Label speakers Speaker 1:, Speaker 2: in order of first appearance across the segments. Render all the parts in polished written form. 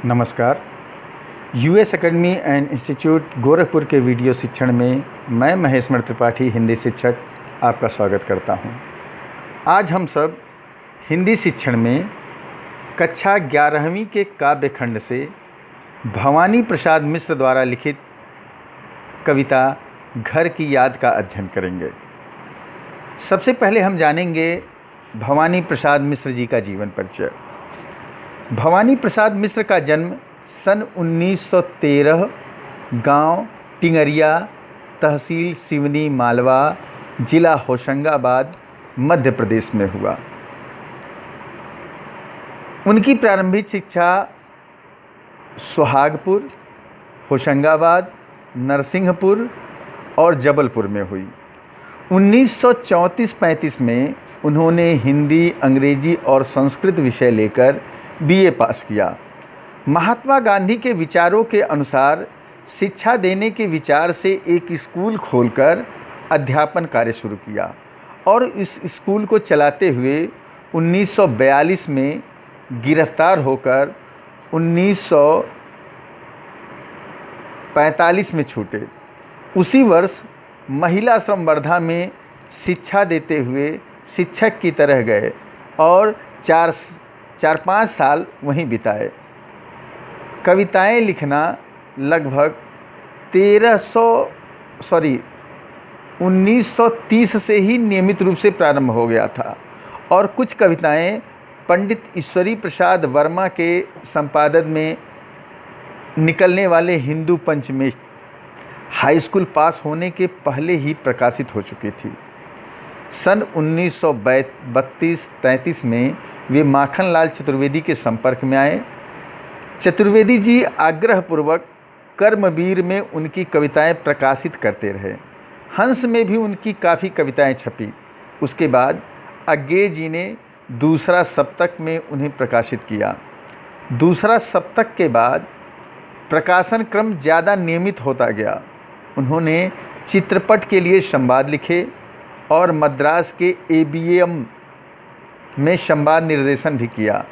Speaker 1: नमस्कार। US academy and institute Gorakhpur के video शिक्षण में मैं महेश्वर त्रिपाठी हिंदी शिक्षक आपका स्वागत करता हूं। आज हम सब हिंदी शिक्षण में कक्षा 11वीं के काव्य खंड से भवानी प्रसाद मिश्र द्वारा लिखित कविता घर की याद का अध्ययन करेंगे। सबसे पहले हम जानेंगे भवानी प्रसाद मिश्र जी का जीवन परिचय। भवानी प्रसाद मिश्र का जन्म सन 1913 गांव टिंगरिया, तहसील सिवनी मालवा, जिला होशंगाबाद, मध्य प्रदेश में हुआ। उनकी प्रारंभिक शिक्षा सुहागपुर, होशंगाबाद, नरसिंहपुर और जबलपुर में हुई। 1934-35 में उन्होंने हिंदी, अंग्रेजी और संस्कृत विषय लेकर बीए पास किया। महात्मा गांधी के विचारों के अनुसार शिक्षा देने के विचार से एक स्कूल खोलकर अध्यापन कार्य शुरू किया और इस स्कूल को चलाते हुए 1942 में गिरफ्तार होकर 1945 में छूटे। उसी वर्ष महिला संवर्धा में शिक्षा देते हुए शिक्षक की तरह गए और 4-5 साल वहीं बिताए। कविताएं लिखना लगभग 1930 से ही नियमित रूप से प्रारंभ हो गया था और कुछ कविताएं पंडित ईश्वरी प्रसाद वर्मा के संपादन में निकलने वाले हिंदू पंच में हाई स्कूल पास होने के पहले ही प्रकाशित हो चुकी थी। सन 1932-33 में वे माखनलाल चतुर्वेदी के संपर्क में आए। चतुर्वेदी जी आग्रहपूर्वक कर्मवीर में उनकी कविताएं प्रकाशित करते रहे। हंस में भी उनकी काफ़ी कविताएं छपी। उसके बाद अज्ञेय जी ने दूसरा सप्तक में उन्हें प्रकाशित किया। दूसरा सप्तक के बाद प्रकाशन क्रम ज़्यादा नियमित होता गया। उन्होंने चित्रपट के लिए संवाद लिखे और मद्रास के ABM में संवाद निर्देशन भी किया।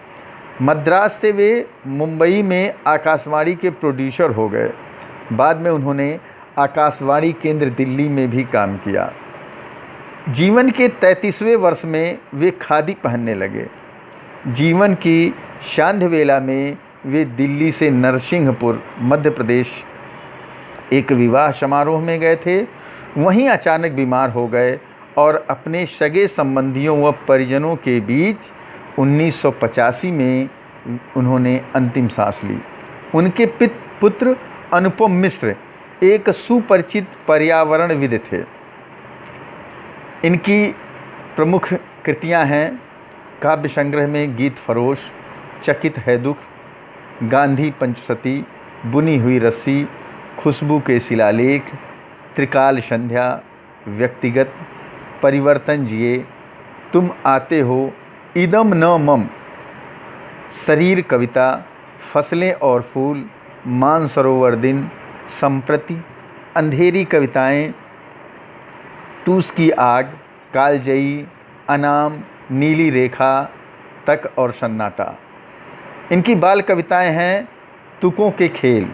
Speaker 1: मद्रास से वे मुंबई में आकाशवाणी के प्रोड्यूसर हो गए। बाद में उन्होंने आकाशवाणी केंद्र दिल्ली में भी काम किया। जीवन के 33वें वर्ष में वे खादी पहनने लगे। जीवन की सांध्य वेला में वे दिल्ली से नरसिंहपुर, मध्य प्रदेश एक विवाह समारोह में गए थे। वहीं अचानक बीमार हो गए और अपने सगे संबंधियों व परिजनों के बीच 1985 में उन्होंने अंतिम सांस ली। उनके पुत्र अनुपम मिश्र एक सुपरिचित पर्यावरणविद थे। इनकी प्रमुख कृतियां हैं काव्य संग्रह में गीत फरोश, चकित है दुख, गांधी पंचसती, बुनी हुई रस्सी, खुशबू के शिलालेख, त्रिकाल संध्या, व्यक्तिगत, परिवर्तन जिए, तुम आते हो, इदम न मम, शरीर कविता, फसलें और फूल, मानसरोवर दिन, संप्रति, अंधेरी कविताएं, टूस की आग, कालजयी, अनाम, नीली रेखा, तक और सन्नाटा। इनकी बाल कविताएं हैं तुकों के खेल।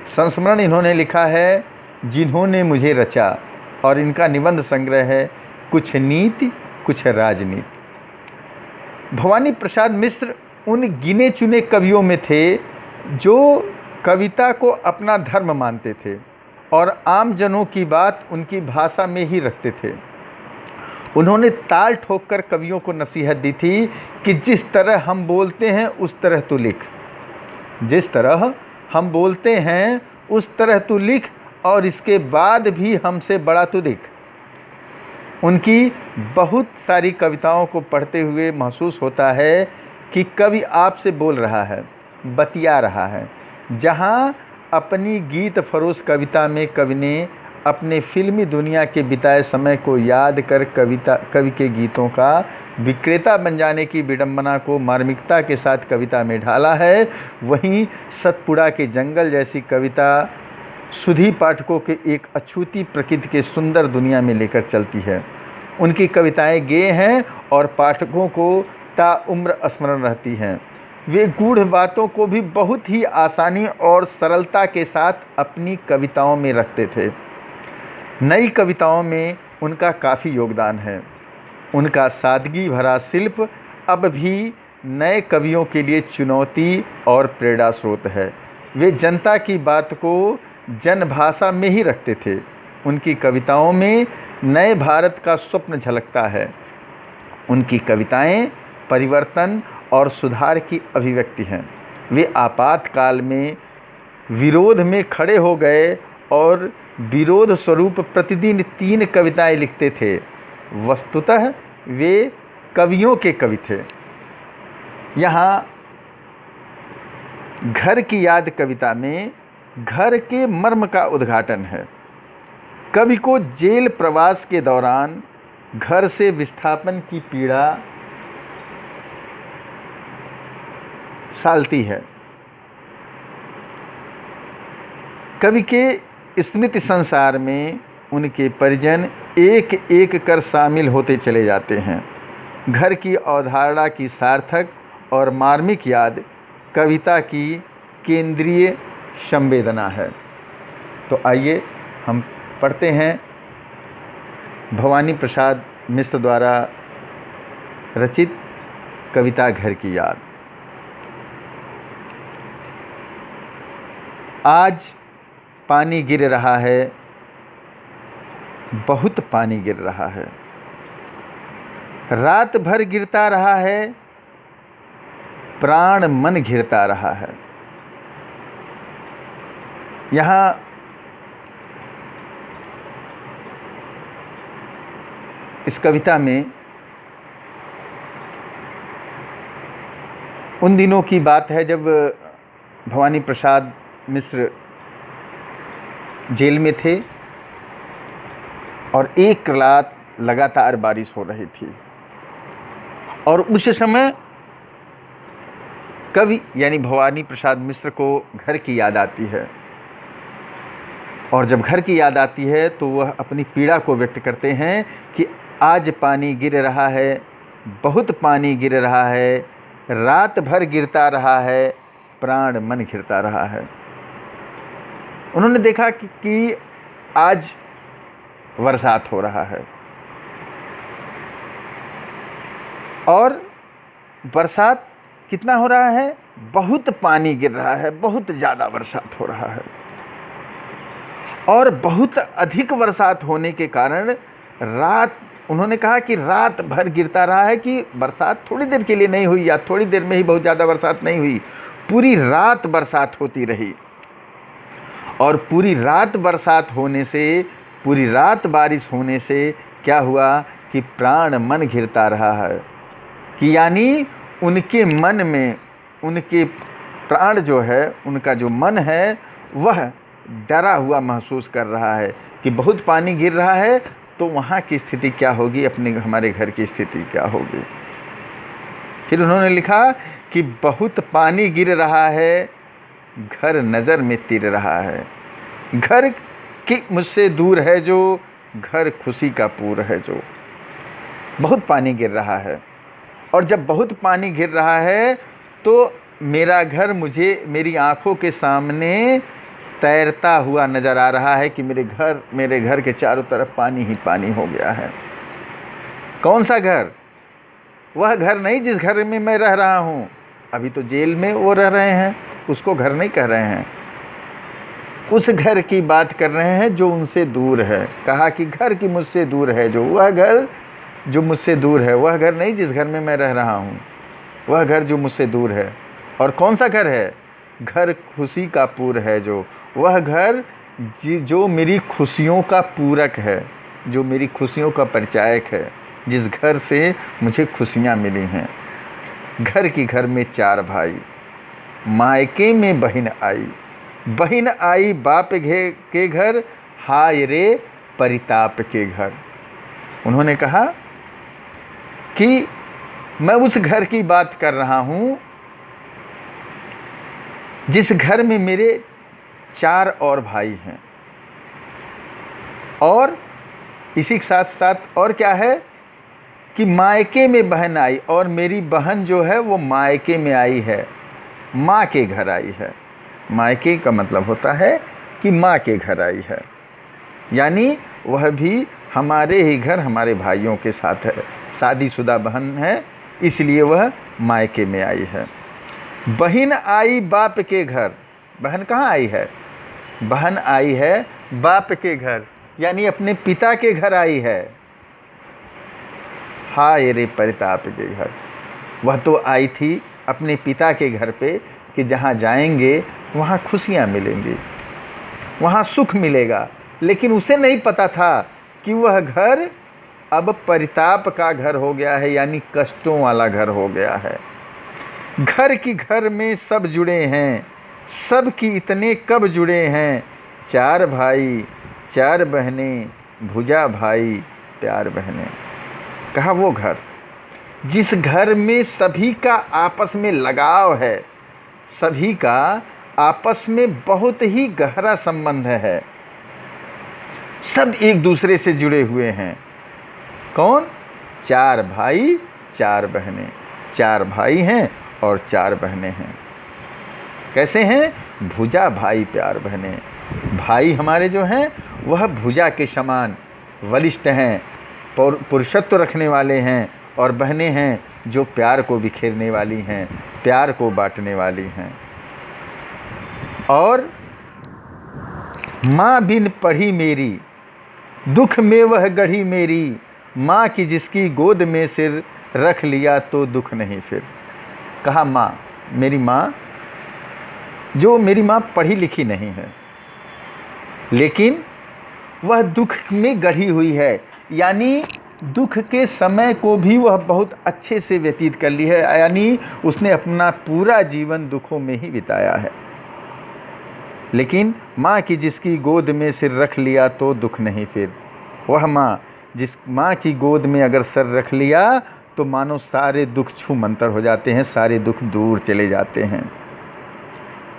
Speaker 1: संस्मरण इन्होंने लिखा है जिन्होंने मुझे रचा और इनका निबंध संग्रह है कुछ नीति कुछ राजनीति। भवानी प्रसाद मिश्र उन गिने चुने कवियों में थे जो कविता को अपना धर्म मानते थे और आम जनों की बात उनकी भाषा में ही रखते थे। उन्होंने ताल ठोककर कवियों को नसीहत दी थी कि जिस तरह हम बोलते हैं उस तरह तू लिख, जिस तरह हम बोलते हैं उस तरह तू लिख और इसके बाद भी हमसे बड़ा तू लिख। उनकी बहुत सारी कविताओं को पढ़ते हुए महसूस होता है कि कवि आपसे बोल रहा है, बतिया रहा है। जहाँ अपनी गीत फरोश कविता में कवि ने अपने फिल्मी दुनिया के बिताए समय को याद कर कवि के गीतों का विक्रेता बन जाने की विडंबना को मार्मिकता के साथ कविता में ढाला है, वहीं सतपुड़ा के जंगल जैसी कविता सुधी पाठकों के एक अछूती प्रकृति के सुंदर दुनिया में लेकर चलती है। उनकी कविताएं गेय हैं और पाठकों को ताउम्र स्मरण रहती हैं। वे गूढ़ बातों को भी बहुत ही आसानी और सरलता के साथ अपनी कविताओं में रखते थे। नई कविताओं में उनका काफ़ी योगदान है। उनका सादगी भरा शिल्प अब भी नए कवियों के लिए चुनौती और प्रेरणा स्रोत है। वे जनता की बात को जनभाषा में ही रखते थे। उनकी कविताओं में नए भारत का स्वप्न झलकता है। उनकी कविताएं परिवर्तन और सुधार की अभिव्यक्ति हैं। वे आपातकाल में विरोध में खड़े हो गए और विरोध स्वरूप प्रतिदिन 3 कविताएं लिखते थे। वस्तुतः वे कवियों के कवि थे। यहाँ घर की याद कविता में घर के मर्म का उद्घाटन है। कवि को जेल प्रवास के दौरान घर से विस्थापन की पीड़ा सालती है। कवि के स्मृति संसार में उनके परिजन एक एक कर शामिल होते चले जाते हैं। घर की अवधारणा की सार्थक और मार्मिक याद कविता की केंद्रीय संवेदना है। तो आइए हम पढ़ते हैं भवानी प्रसाद मिश्र द्वारा रचित कविता घर की याद। आज पानी गिर रहा है, बहुत पानी गिर रहा है। रात भर गिरता रहा है, प्राण मन घिरता रहा है। यहाँ इस कविता में उन दिनों की बात है जब भवानी प्रसाद मिश्र जेल में थे और एक रात लगातार बारिश हो रही थी और उस समय कवि यानी भवानी प्रसाद मिश्र को घर की याद आती है। और जब घर की याद आती है तो वह अपनी पीड़ा को व्यक्त करते हैं कि आज पानी गिर रहा है, बहुत पानी गिर रहा है, रात भर गिरता रहा है, प्राण मन घिरता रहा है। उन्होंने देखा कि आज बरसात हो रहा है और बरसात कितना हो रहा है, बहुत पानी गिर रहा है, बहुत ज़्यादा बरसात हो रहा है। और बहुत अधिक बरसात होने के कारण उन्होंने कहा कि रात भर गिरता रहा है, कि बरसात थोड़ी देर के लिए नहीं हुई या थोड़ी देर में ही बहुत ज़्यादा बरसात नहीं हुई, पूरी रात बरसात होती रही। और पूरी रात बरसात होने से, पूरी रात बारिश होने से क्या हुआ कि प्राण मन घिरता रहा है, कि यानी उनके मन में, उनके प्राण जो है, उनका जो मन है वह डरा हुआ महसूस कर रहा है कि बहुत पानी गिर रहा है तो वहाँ की स्थिति क्या होगी, हमारे घर की स्थिति क्या होगी। फिर उन्होंने लिखा कि बहुत पानी गिर रहा है, घर नज़र में तिर रहा है। घर की मुझसे दूर है जो, घर खुशी का पूर है जो। बहुत पानी गिर रहा है और जब बहुत पानी गिर रहा है तो मेरा घर मुझे, मेरी आँखों के सामने तैरता हुआ नज़र आ रहा है कि मेरे घर के चारों तरफ पानी ही पानी हो गया है। कौन सा घर? वह घर नहीं जिस घर में मैं रह रहा हूँ। अभी तो जेल में वो रह रहे हैं, उसको घर नहीं कह रहे हैं, उस घर की बात कर रहे हैं जो उनसे दूर है। कहा कि घर की मुझसे दूर है जो, वह घर जो मुझसे दूर है, वह घर नहीं जिस घर में मैं रह रहा हूँ, वह घर जो मुझसे दूर है। और कौन सा घर है? घर खुशी का पूर है जो, वह घर जो मेरी खुशियों का पूरक है, जो मेरी खुशियों का परिचायक है, जिस घर से मुझे खुशियाँ मिली हैं। घर की घर में 4 भाई, मायके में बहन आई बाप के घर, हाय रे परिताप के घर। उन्होंने कहा कि मैं उस घर की बात कर रहा हूँ जिस घर में मेरे 4 और भाई हैं। और इसी के साथ साथ और क्या है कि मायके में बहन आई, और मेरी बहन जो है वो मायके में आई है, माँ के घर आई है। मायके का मतलब होता है कि माँ के घर आई है, यानी वह भी हमारे ही घर हमारे भाइयों के साथ है, शादीशुदा बहन है, इसलिए वह मायके में आई है। बहन आई बाप के घर, बहन कहाँ आई है? बहन आई है बाप के घर, यानी अपने पिता के घर आई है। हाय रे परिताप के घर, वह तो आई थी अपने पिता के घर पे कि जहाँ जाएंगे वहाँ खुशियाँ मिलेंगी, वहाँ सुख मिलेगा, लेकिन उसे नहीं पता था कि वह घर अब परिताप का घर हो गया है, यानी कष्टों वाला घर हो गया है। घर की घर में सब जुड़े हैं, सब की इतने कब जुड़े हैं, चार भाई चार बहनें, भुजा भाई प्यार बहनें। कहा वो घर जिस घर में सभी का आपस में लगाव है, सभी का आपस में बहुत ही गहरा संबंध है, सब एक दूसरे से जुड़े हुए हैं। कौन? चार भाई चार बहनें, चार भाई हैं और चार बहनें हैं। कैसे हैं? भुजा भाई प्यार बहनें। भाई हमारे जो हैं वह भुजा के समान बलिष्ठ हैं, पुरुषत्व रखने वाले हैं, और बहनें हैं जो प्यार को बिखेरने वाली हैं, प्यार को बांटने वाली हैं। और माँ बिन पढ़ी मेरी, दुख में वह गढ़ी मेरी, माँ की जिसकी गोद में सिर रख लिया तो दुख नहीं फिर। कहा माँ, मेरी माँ, जो मेरी माँ पढ़ी लिखी नहीं है, लेकिन वह दुख में गढ़ी हुई है, यानी दुख के समय को भी वह बहुत अच्छे से व्यतीत कर ली है, यानी उसने अपना पूरा जीवन दुखों में ही बिताया है। लेकिन माँ की जिसकी गोद में सिर रख लिया तो दुख नहीं फिर। वह माँ, जिस माँ की गोद में अगर सर रख लिया तो मानो सारे दुख छू मंतर हो जाते हैं, सारे दुख दूर चले जाते हैं।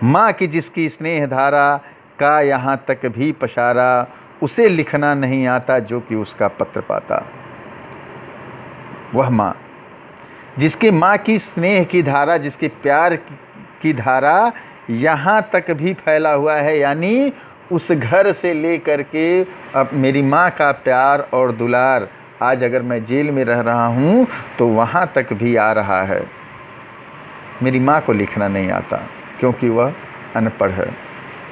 Speaker 1: माँ की जिसकी स्नेह धारा का यहाँ तक भी पशारा, उसे लिखना नहीं आता जो कि उसका पत्र पाता। वह माँ जिसके माँ की स्नेह की धारा, जिसके प्यार की धारा यहाँ तक भी फैला हुआ है, यानी उस घर से लेकर के अब मेरी माँ का प्यार और दुलार आज अगर मैं जेल में रह रहा हूँ तो वहाँ तक भी आ रहा है। मेरी माँ को लिखना नहीं आता क्योंकि वह अनपढ़ है,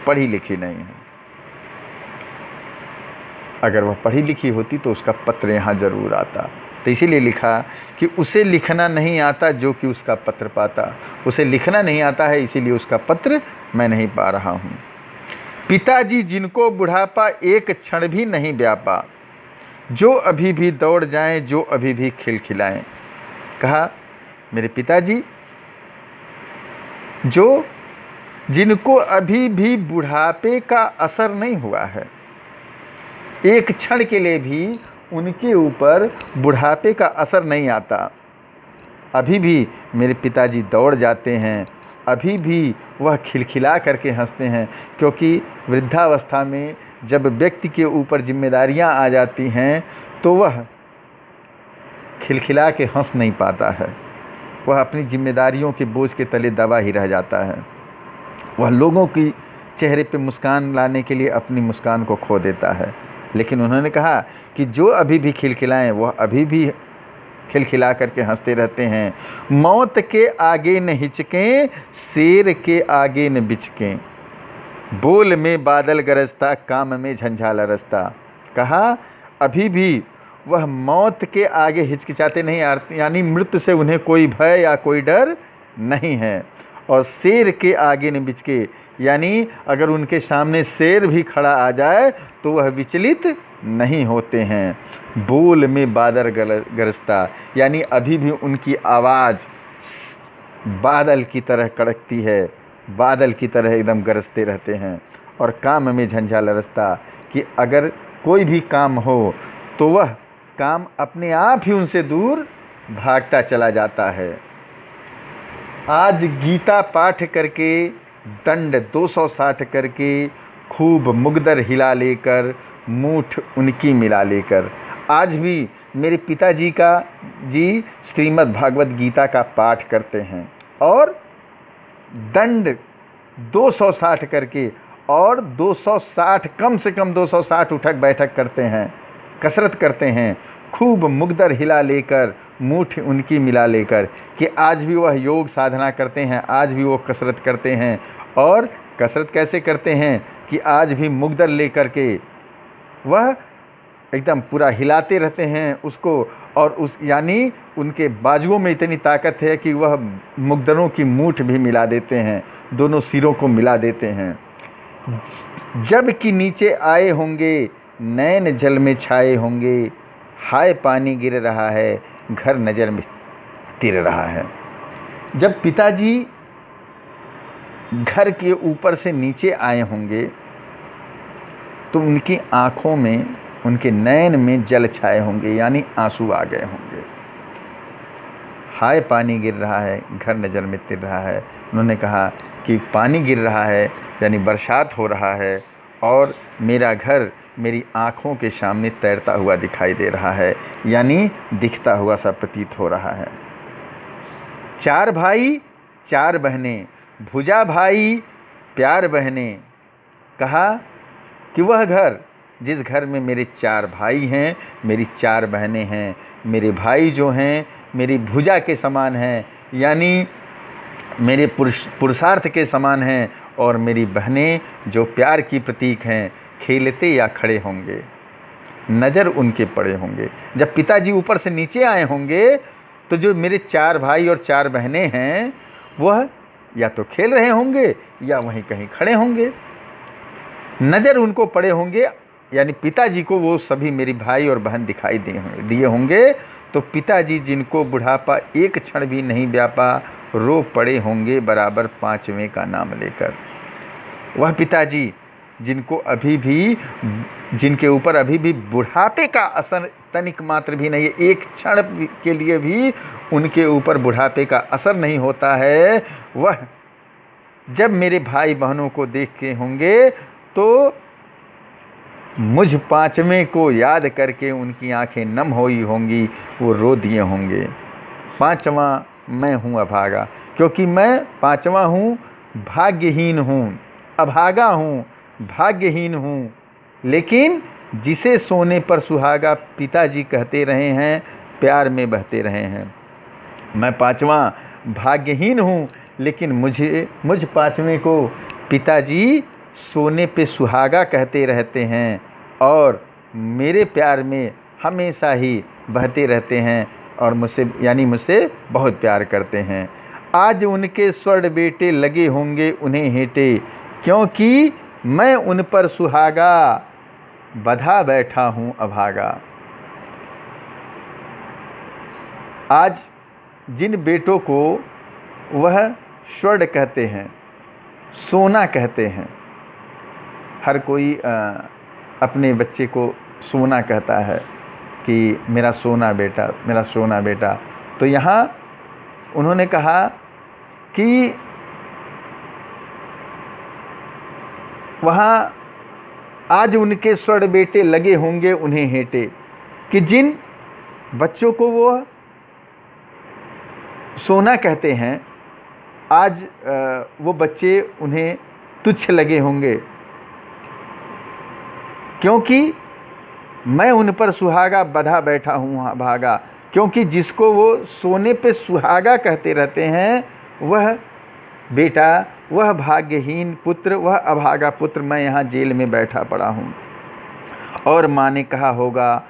Speaker 1: पढ़ी लिखी नहीं है। अगर वह पढ़ी लिखी होती तो उसका पत्र यहाँ ज़रूर आता। तो इसीलिए लिखा कि उसे लिखना नहीं आता जो कि उसका पत्र पाता। उसे लिखना नहीं आता है, इसीलिए उसका पत्र मैं नहीं पा रहा हूँ। पिताजी जिनको बुढ़ापा एक क्षण भी नहीं व्यापा, जो अभी भी दौड़ जाएं, जो अभी भी खिलखिलाएं। कहा मेरे पिताजी जो जिनको अभी भी बुढ़ापे का असर नहीं हुआ है, एक क्षण के लिए भी उनके ऊपर बुढ़ापे का असर नहीं आता, अभी भी मेरे पिताजी दौड़ जाते हैं, अभी भी वह खिलखिला करके हंसते हैं। क्योंकि वृद्धावस्था में जब व्यक्ति के ऊपर जिम्मेदारियां आ जाती हैं तो वह खिलखिला के हंस नहीं पाता है, वह अपनी जिम्मेदारियों के बोझ के तले दबा ही रह जाता है। वह लोगों की चेहरे पे मुस्कान लाने के लिए अपनी मुस्कान को खो देता है। लेकिन उन्होंने कहा कि जो अभी भी खिलखिलाएं वह अभी भी खिलखिला करके हंसते रहते हैं। मौत के आगे न हिचकें, शेर के आगे न बिचकें, बोल में बादल गरजता, काम में झंझाला रसता। कहा अभी भी वह मौत के आगे हिचकिचाते नहीं, यानी मृत्यु से उन्हें कोई भय या कोई डर नहीं है। और शेर के आगे न बिचके, यानी अगर उनके सामने शेर भी खड़ा आ जाए तो वह विचलित नहीं होते हैं। बोल में बादल गरजता, यानी अभी भी उनकी आवाज़ बादल की तरह कड़कती है, बादल की तरह एकदम गरजते रहते हैं। और काम में झंझाला रसता, कि अगर कोई भी काम हो तो वह काम अपने आप ही उनसे दूर भागता चला जाता है। आज गीता पाठ करके, दंड 260 करके, खूब मुगदर हिला लेकर, मूठ उनकी मिला लेकर, आज भी मेरे पिताजी जी श्रीमद् भागवत गीता का पाठ करते हैं और दंड 260 करके, और 260 कम से कम 260 उठक बैठक करते हैं, कसरत करते हैं, खूब मुगदर हिला लेकर, मूठ उनकी मिला लेकर, कि आज भी वह योग साधना करते हैं, आज भी वो कसरत करते हैं। और कसरत कैसे करते हैं कि आज भी मुगदर लेकर के वह एकदम पूरा हिलाते रहते हैं उसको, और यानी उनके बाजुओं में इतनी ताकत है कि वह मुगदरों की मूठ भी मिला देते हैं, दोनों सिरों को मिला देते हैं। जब कि नीचे आए होंगे नैन जल में छाए होंगे, हाय पानी गिर रहा है घर नज़र में तिर रहा है। जब पिताजी घर के ऊपर से नीचे आए होंगे तो उनकी आँखों में, उनके नैन में जल छाए होंगे, यानी आंसू आ गए होंगे। हाय पानी गिर रहा है घर नज़र में तिर रहा है। उन्होंने कहा कि पानी गिर रहा है यानी बरसात हो रहा है, और मेरा घर मेरी आँखों के सामने तैरता हुआ दिखाई दे रहा है, यानी दिखता हुआ सा प्रतीत हो रहा है। 4 भाई 4 बहनें, भुजा भाई प्यार बहनें। कहा कि वह घर, जिस घर में मेरे 4 भाई हैं, मेरी 4 बहनें हैं, मेरे भाई जो हैं मेरी भुजा के समान हैं, यानी मेरे पुरुषार्थ के समान हैं, और मेरी बहनें जो प्यार की प्रतीक हैं, खेलते या खड़े होंगे, नज़र उनके पड़े होंगे। जब पिताजी ऊपर से नीचे आए होंगे तो जो मेरे 4 भाई और 4 बहनें हैं वह या तो खेल रहे होंगे या वहीं कहीं खड़े होंगे, नज़र उनको पड़े होंगे, यानी पिताजी को वो सभी मेरी भाई और बहन दिखाई दिए होंगे। तो पिताजी जिनको बुढ़ापा एक क्षण भी नहीं व्यापा, रो पड़े होंगे बराबर 5वें का नाम लेकर। वह पिताजी जिनके ऊपर अभी भी बुढ़ापे का असर तनिक मात्र भी नहीं है, एक क्षण के लिए भी उनके ऊपर बुढ़ापे का असर नहीं होता है, वह जब मेरे भाई बहनों को देख के होंगे तो मुझ 5वें को याद करके उनकी आंखें नम हुई होंगी, वो रो दिए होंगे। 5वां मैं हूँ अभागा, क्योंकि मैं 5वां हूँ, भाग्यहीन हूँ, अभागा हूँ, भाग्यहीन हूँ। लेकिन जिसे सोने पर सुहागा पिताजी कहते रहे हैं, प्यार में बहते रहे हैं। मैं 5वां भाग्यहीन हूँ, लेकिन मुझ 5वें को पिताजी सोने पे सुहागा कहते रहते हैं, और मेरे प्यार में हमेशा ही बहते रहते हैं, और मुझसे बहुत प्यार करते हैं। आज उनके स्वर्ण बेटे लगे होंगे उन्हें हेटे, क्योंकि मैं उन पर सुहागा बधा बैठा हूँ अभागा। आज जिन बेटों को वह स्वर्ण कहते हैं, सोना कहते हैं, हर कोई अपने बच्चे को सोना कहता है कि मेरा सोना बेटा, मेरा सोना बेटा। तो यहाँ उन्होंने कहा कि वहाँ आज उनके स्वर्ण बेटे लगे होंगे उन्हें हेटे, कि जिन बच्चों को वो सोना कहते हैं, आज वो बच्चे उन्हें तुच्छ लगे होंगे, क्योंकि मैं उन पर सुहागा बधा बैठा हूँ भागा। क्योंकि जिसको वो सोने पे सुहागा कहते रहते हैं, वह बेटा, वह भाग्यहीन पुत्र, वह अभागा पुत्र मैं यहाँ जेल में बैठा पड़ा हूँ। और माँ ने कहा होगा,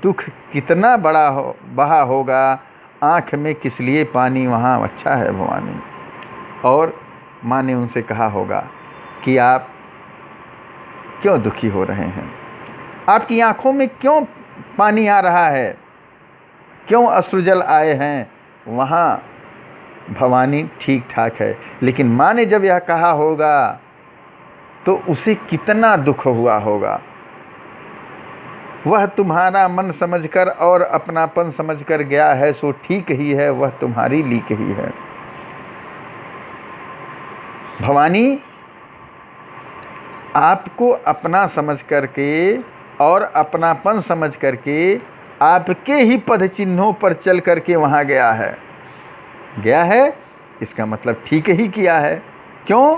Speaker 1: दुख कितना बहा होगा, आँख में किस लिए पानी, वहाँ अच्छा है भवानी। और माँ ने उनसे कहा होगा कि आप क्यों दुखी हो रहे हैं, आपकी आँखों में क्यों पानी आ रहा है, क्यों अश्रुजल आए हैं, वहाँ भवानी ठीक ठाक है। लेकिन माँ ने जब यह कहा होगा तो उसे कितना दुख हुआ होगा। वह तुम्हारा मन समझकर और अपनापन समझकर गया है, सो ठीक ही है, वह तुम्हारी लीक ही है। भवानी आपको अपना समझ करके और अपनापन समझ करके आपके ही पद चिन्हों पर चल करके वहाँ गया है। इसका मतलब ठीक ही किया है। क्यों?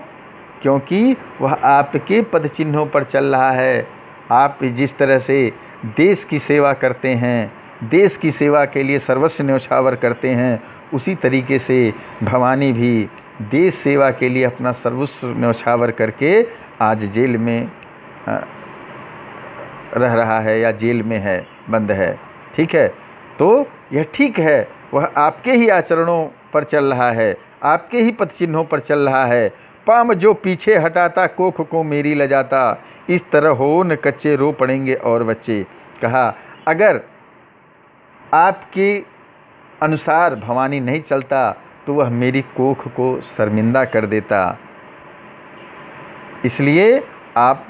Speaker 1: क्योंकि वह आपके पद चिन्हों पर चल रहा है। आप जिस तरह से देश की सेवा करते हैं, देश की सेवा के लिए सर्वस्व न्यौछावर करते हैं, उसी तरीके से भवानी भी देश सेवा के लिए अपना सर्वस्व न्यौछावर करके आज जेल में रह रहा है या जेल में है, बंद है। ठीक है, तो यह ठीक है, वह आपके ही आचरणों पर चल रहा है, आपके ही पद चिन्हों पर चल रहा है। पाम जो पीछे हटाता, कोख को मेरी लजाता, इस तरह हो न कच्चे रो पड़ेंगे और बच्चे। कहा अगर आपके अनुसार भवानी नहीं चलता तो वह मेरी कोख को शर्मिंदा कर देता। इसलिए आप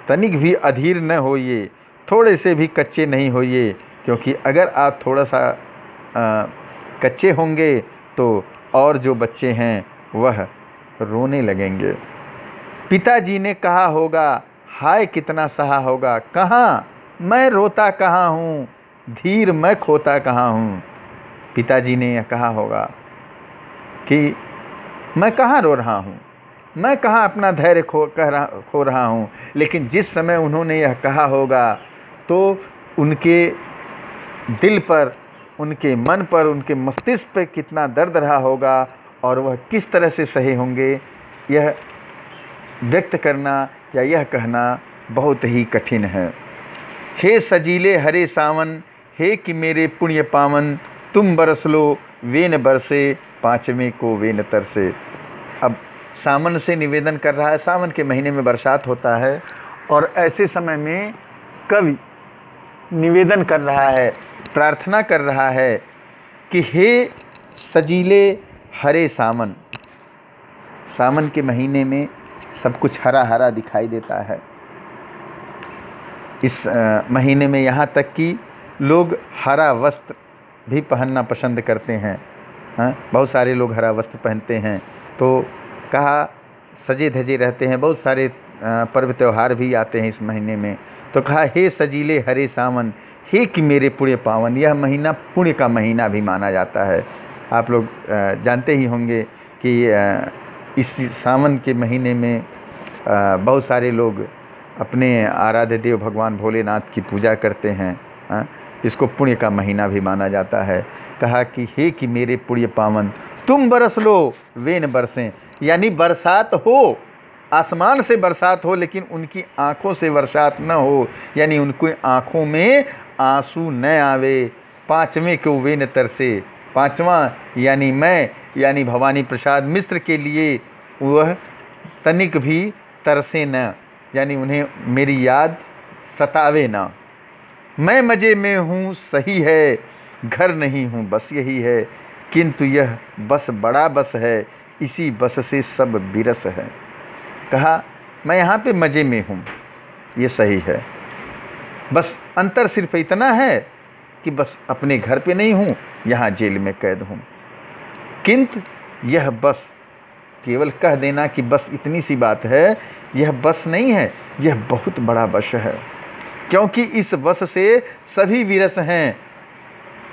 Speaker 1: तनिक भी अधीर न होइए, थोड़े से भी कच्चे नहीं होइए, क्योंकि अगर आप थोड़ा सा कच्चे होंगे तो और जो बच्चे हैं वह रोने लगेंगे। पिताजी ने कहा होगा, हाय कितना सहा होगा, कहाँ मैं रोता कहाँ हूँ, धीर मैं खोता कहाँ हूँ। पिताजी ने यह कहा होगा कि मैं कहाँ रो रहा हूँ, मैं कहाँ अपना धैर्य खो रहा हूँ। लेकिन जिस समय उन्होंने यह कहा होगा तो उनके दिल पर, उनके मन पर, उनके मस्तिष्क पर कितना दर्द रहा होगा और वह किस तरह से सहे होंगे, यह व्यक्त करना या यह कहना बहुत ही कठिन है। हे सजीले हरे सावन, हे कि मेरे पुण्य पावन, तुम बरस लो वे न बरसे, पाँचवें को वे न तरसे। अब सावन से निवेदन कर रहा है, सावन के महीने में बरसात होता है और ऐसे समय में कवि निवेदन कर रहा है, प्रार्थना कर रहा है कि हे सजीले हरे सावन। सावन के महीने में सब कुछ हरा हरा दिखाई देता है। इस महीने में यहाँ तक कि लोग हरा वस्त्र भी पहनना पसंद करते हैं। बहुत सारे लोग हरा वस्त्र पहनते हैं। तो कहा सजे धजे रहते हैं, बहुत सारे पर्व त्यौहार भी आते हैं इस महीने में। तो कहा हे सजीले हरे सावन, हे कि मेरे पुण्य पावन। यह महीना पुण्य का महीना भी माना जाता है। आप लोग जानते ही होंगे कि इस सावन के महीने में बहुत सारे लोग अपने आराध्य देव भगवान भोलेनाथ की पूजा करते हैं। इसको पुण्य का महीना भी माना जाता है। कहा कि हे कि मेरे पुण्य पावन, तुम बरस लो वे न बरसें। यानी बरसात हो, आसमान से बरसात हो, लेकिन उनकी आँखों से बरसात न हो, यानी उनकी आँखों में आंसू न आवे। पाँचवें को वे न तरसे। पाँचवा यानी मैं, यानी भवानी प्रसाद मिश्र के लिए वह तनिक भी तरसे न, यानी उन्हें मेरी याद सतावे ना। मैं मज़े में हूँ सही है, घर नहीं हूँ बस यही है, किंतु यह बस बड़ा बस है, इसी बस से सब विरस है। कहा मैं यहाँ पे मज़े में हूँ, ये सही है, बस अंतर सिर्फ इतना है कि बस अपने घर पे नहीं हूँ, यहाँ जेल में कैद हूँ। किंतु यह बस, केवल कह देना कि बस इतनी सी बात है, यह बस नहीं है, यह बहुत बड़ा बस है, क्योंकि इस बस से सभी विरस हैं।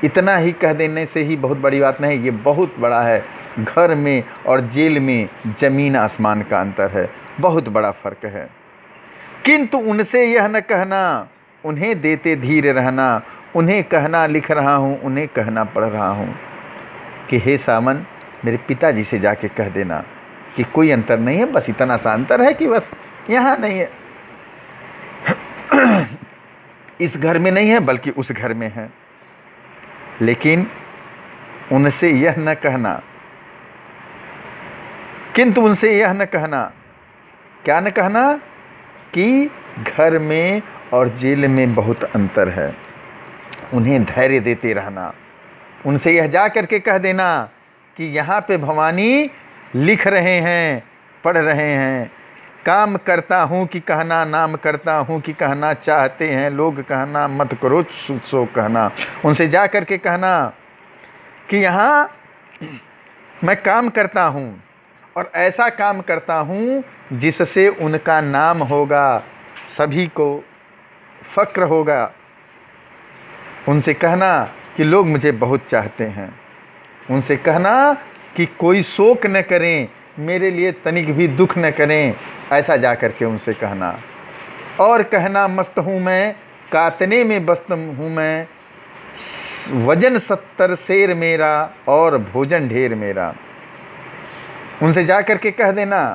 Speaker 1: इतना ही कह देने से ही बहुत बड़ी बात नहीं, ये बहुत बड़ा है। घर में और जेल में जमीन आसमान का अंतर है, बहुत बड़ा फर्क है। किंतु उनसे यह न कहना, उन्हें देते धीरे रहना, उन्हें कहना लिख रहा हूँ, उन्हें कहना पढ़ रहा हूँ कि हे सावन, मेरे पिताजी से जाके कह देना कि कोई अंतर नहीं है, बस इतना सा अंतर है कि बस यहाँ नहीं है, इस घर में नहीं है बल्कि उस घर में है। लेकिन उनसे यह न कहना, किंतु उनसे यह न कहना, क्या न कहना, कि घर में और जेल में बहुत अंतर है। उन्हें धैर्य देते रहना, उनसे यह जा करके कह देना कि यहाँ पे भवानी लिख रहे हैं, पढ़ रहे हैं, काम करता हूँ कि कहना, नाम करता हूँ कि कहना, चाहते हैं लोग कहना, मत करो सो कहना। उनसे जा करके कहना कि यहाँ मैं काम करता हूँ और ऐसा काम करता हूँ जिससे उनका नाम होगा, सभी को फक्र होगा। उनसे कहना कि लोग मुझे बहुत चाहते हैं। उनसे कहना कि कोई शोक न करें, मेरे लिए तनिक भी दुख न करें, ऐसा जा कर के उनसे कहना। और कहना मस्त हूँ मैं, कातने में व्यस्त हूँ मैं, वजन 70 शेर मेरा और भोजन ढेर मेरा। उनसे जा कर के कह देना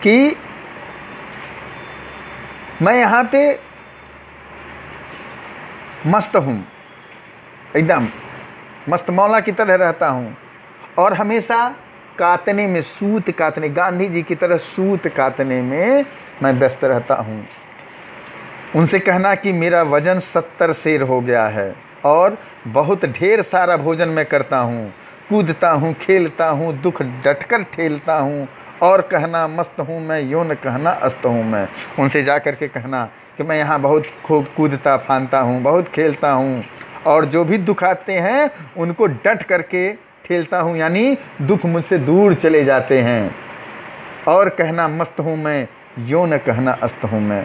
Speaker 1: कि मैं यहाँ पे मस्त हूँ, एकदम मस्त मौला की तरह रहता हूँ, और हमेशा कातने में, सूत कातने, गांधी जी की तरह सूत कातने में मैं व्यस्त रहता हूँ। उनसे कहना कि मेरा वजन 70 शेर हो गया है और बहुत ढेर सारा भोजन मैं करता हूँ, कूदता हूँ, खेलता हूँ, दुख डटकर ठेलता हूँ। और कहना मस्त हूँ मैं, यूँ न कहना अस्त हूँ मैं। उनसे जा कर के कहना कि मैं यहाँ बहुत खूब कूदता फानता हूँ, बहुत खेलता हूँ, और जो भी दुख आते हैं उनको डट करके ठेलता हूँ, यानी दुख मुझसे दूर चले जाते हैं। और कहना मस्त हूँ मैं, यूँ न कहना अस्त हूँ मैं।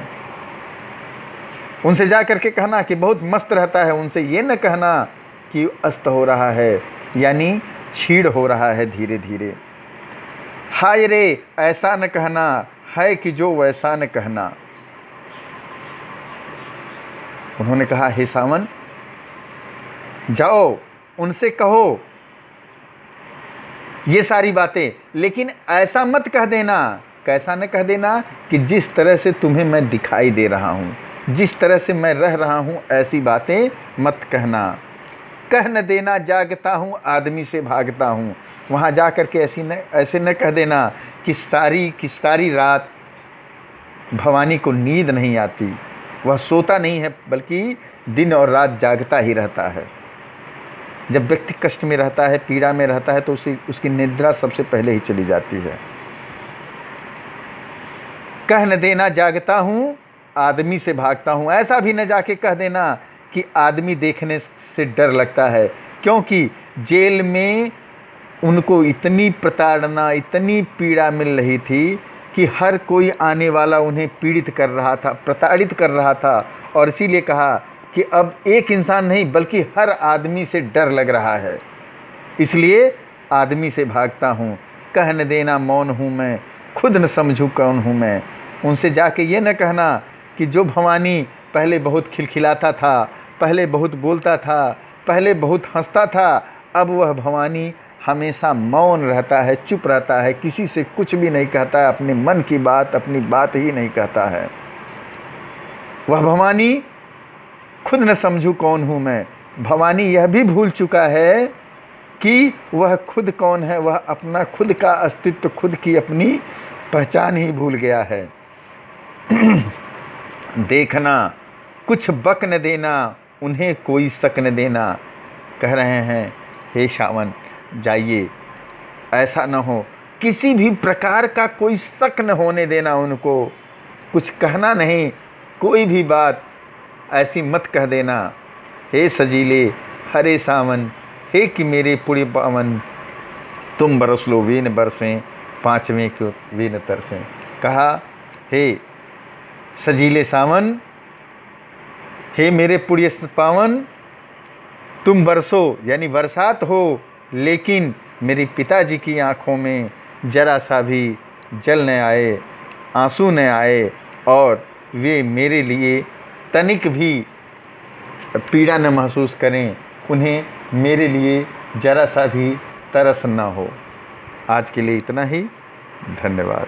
Speaker 1: उनसे जा कर के कहना कि बहुत मस्त रहता है, उनसे ये न कहना कि अस्त हो रहा है, यानी छीड़ हो रहा है धीरे धीरे। हाय रे ऐसा न कहना है कि जो वैसा न कहना। उन्होंने कहा हे सावन, जाओ उनसे कहो ये सारी बातें, लेकिन ऐसा मत कह देना। कैसा न कह देना कि जिस तरह से तुम्हें मैं दिखाई दे रहा हूँ, जिस तरह से मैं रह रहा हूँ, ऐसी बातें मत कहना। कह न देना जागता हूँ आदमी से भागता हूँ। वहाँ जा कर के ऐसे न कह देना कि सारी रात भवानी को नींद नहीं आती, वह सोता नहीं है, बल्कि दिन और रात जागता ही रहता है। जब व्यक्ति कष्ट में रहता है, पीड़ा में रहता है, तो उसकी निद्रा सबसे पहले ही चली जाती है। कह न देना जागता हूँ आदमी से भागता हूँ। ऐसा भी न जाके कह देना कि आदमी देखने से डर लगता है, क्योंकि जेल में उनको इतनी प्रताड़ना, इतनी पीड़ा मिल रही थी कि हर कोई आने वाला उन्हें पीड़ित कर रहा था, प्रताड़ित कर रहा था। और इसीलिए कहा कि अब एक इंसान नहीं, बल्कि हर आदमी से डर लग रहा है, इसलिए आदमी से भागता हूँ। कह न देना मौन हूँ मैं, खुद न समझूँ कौन हूँ मैं। उनसे जाके ये न कहना कि जो भवानी पहले बहुत खिलखिलाता था, पहले बहुत बोलता था, पहले बहुत हंसता था, अब वह भवानी हमेशा मौन रहता है, चुप रहता है, किसी से कुछ भी नहीं कहता है, अपने मन की बात, अपनी बात ही नहीं कहता है। वह भवानी खुद न समझूं कौन हूँ मैं। भवानी यह भी भूल चुका है कि वह खुद कौन है, वह अपना खुद का अस्तित्व, खुद की अपनी पहचान ही भूल गया है। देखना कुछ बक न देना, उन्हें कोई शक न देना। कह रहे हैं हे सावन, जाइए, ऐसा न हो, किसी भी प्रकार का कोई शक न होने देना उनको, कुछ कहना नहीं, कोई भी बात ऐसी मत कह देना। हे सजीले हरे सावन, हे कि मेरे पुण्य पावन, तुम बरस लो वीन बरसें, पाँचवें क्यों वीन तरसें। कहा हे सजीले सावन, हे मेरे पुण्य पावन, तुम बरसो, यानी बरसात हो, लेकिन मेरे पिताजी की आँखों में जरा सा भी जल न आए, आंसू न आए, और वे मेरे लिए तनिक भी पीड़ा न महसूस करें, उन्हें मेरे लिए जरा सा भी तरस न हो। आज के लिए इतना ही, धन्यवाद।